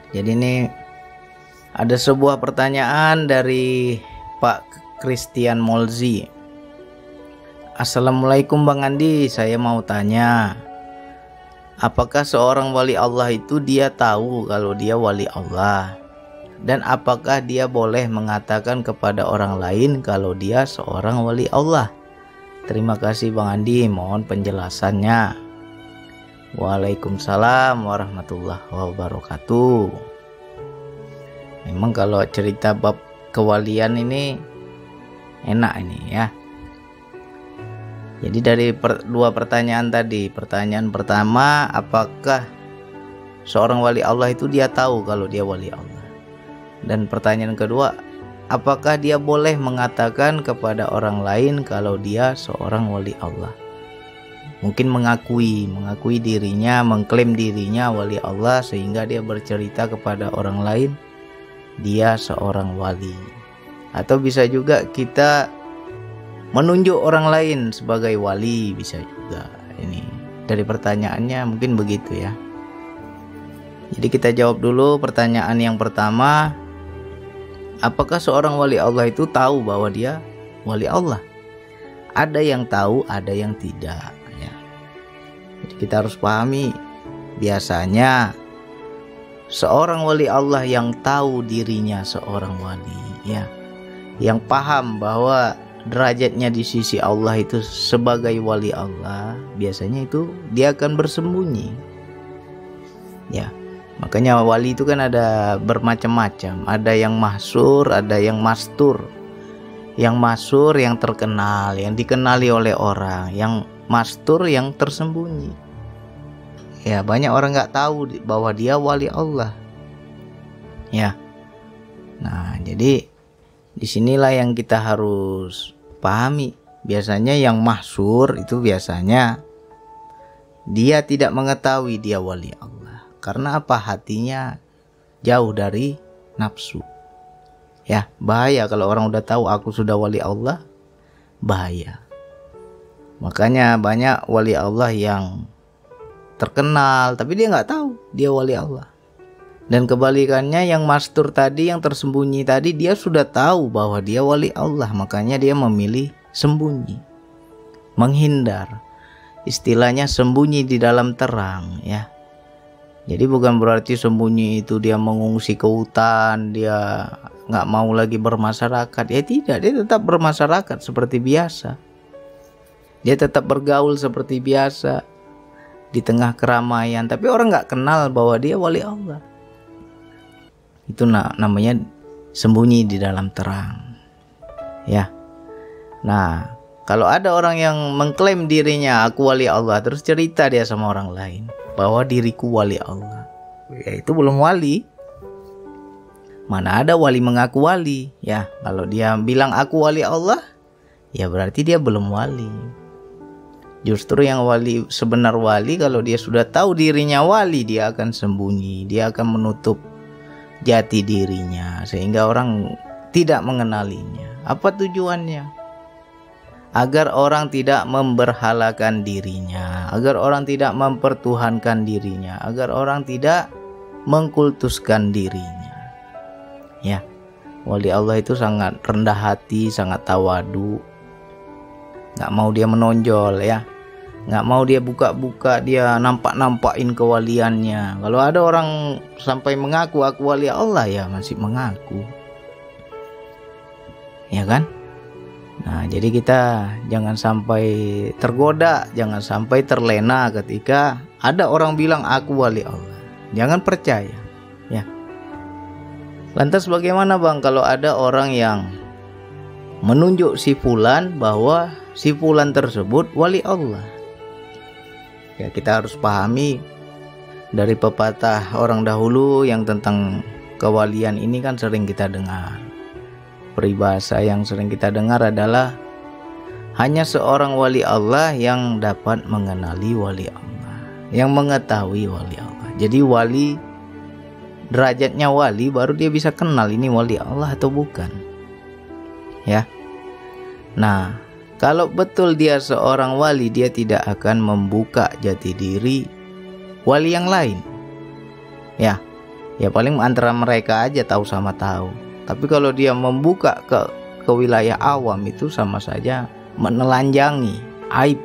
Jadi ini ada sebuah pertanyaan dari Pak Christian Molzi. Assalamualaikum Bang Andi, saya mau tanya, apakah seorang wali Allah itu dia tahu kalau dia wali Allah? Dan apakah dia boleh mengatakan kepada orang lain kalau dia seorang wali Allah? Terima kasih Bang Andi, mohon penjelasannya. Waalaikumsalam warahmatullahi wabarakatuh. Memang kalau cerita bab kewalian ini enak ini ya. Jadi dari dua pertanyaan tadi, pertanyaan pertama, apakah seorang wali Allah itu dia tahu kalau dia wali Allah? Dan pertanyaan kedua, apakah dia boleh mengatakan kepada orang lain kalau dia seorang wali Allah? Mungkin mengakui dirinya, mengklaim dirinya wali Allah sehingga dia bercerita kepada orang lain dia seorang wali. Atau bisa juga kita menunjuk orang lain sebagai wali, bisa juga. Ini dari pertanyaannya mungkin begitu ya. Jadi kita jawab dulu pertanyaan yang pertama, apakah seorang wali Allah itu tahu bahwa dia wali Allah? Ada yang tahu, ada yang tidak. Jadi kita harus pahami, biasanya seorang wali Allah yang tahu dirinya seorang wali, ya, yang paham bahwa derajatnya di sisi Allah itu sebagai wali Allah, biasanya itu dia akan bersembunyi. Ya, makanya wali itu kan ada bermacam-macam, ada yang mahsur, ada yang mastur. Yang mastur yang terkenal, yang dikenali oleh orang, yang mastur yang tersembunyi. Ya, banyak orang nggak tahu bahwa dia wali Allah. Ya. Nah, jadi disinilah yang kita harus pahami. Biasanya yang mahsur itu biasanya dia tidak mengetahui dia wali Allah. Karena apa? Hatinya jauh dari nafsu. Ya, bahaya kalau orang udah tahu aku sudah wali Allah, bahaya. Makanya banyak wali Allah yang terkenal tapi dia nggak tahu dia wali Allah. Dan kebalikannya yang mastur tadi, yang tersembunyi tadi, dia sudah tahu bahwa dia wali Allah, makanya dia memilih sembunyi, menghindar. Istilahnya sembunyi di dalam terang ya. Jadi bukan berarti sembunyi itu dia mengungsi ke hutan, dia nggak mau lagi bermasyarakat. Ya tidak, dia tetap bermasyarakat seperti biasa. Dia tetap bergaul seperti biasa di tengah keramaian, tapi orang nggak kenal bahwa dia wali Allah. Itu namanya sembunyi di dalam terang. Ya. Nah, kalau ada orang yang mengklaim dirinya aku wali Allah, terus cerita dia sama orang lain bahwa diriku wali Allah, ya itu belum wali. Mana ada wali mengaku wali? Ya, kalau dia bilang aku wali Allah, ya berarti dia belum wali. Justru yang wali, sebenar wali, kalau dia sudah tahu dirinya wali, dia akan sembunyi, dia akan menutup jati dirinya sehingga orang tidak mengenalinya. Apa tujuannya? Agar orang tidak memberhalakan dirinya, agar orang tidak mempertuhankan dirinya, agar orang tidak mengkultuskan dirinya. Ya, wali Allah itu sangat rendah hati, sangat tawadu. Nggak mau dia menonjol ya, nggak mau dia buka-buka, dia nampak-nampakin kewaliannya. Kalau ada orang sampai mengaku aku wali Allah, ya masih mengaku, ya kan? Nah, jadi kita jangan sampai tergoda, jangan sampai terlena ketika ada orang bilang aku wali Allah. Jangan percaya ya. Lantas bagaimana Bang kalau ada orang yang menunjuk si fulan bahwa si fulan tersebut wali Allah? Ya, kita harus pahami dari pepatah orang dahulu yang tentang kewalian ini kan sering kita dengar. Peribahasa yang sering kita dengar adalah hanya seorang wali Allah yang dapat mengenali wali Allah, yang mengetahui wali Allah. Jadi wali, derajatnya wali, baru dia bisa kenal ini wali Allah atau bukan. Ya. Nah, kalau betul dia seorang wali, dia tidak akan membuka jati diri wali yang lain. Ya. Ya paling antara mereka aja tahu sama tahu. Tapi kalau dia membuka ke wilayah awam itu sama saja menelanjangi aib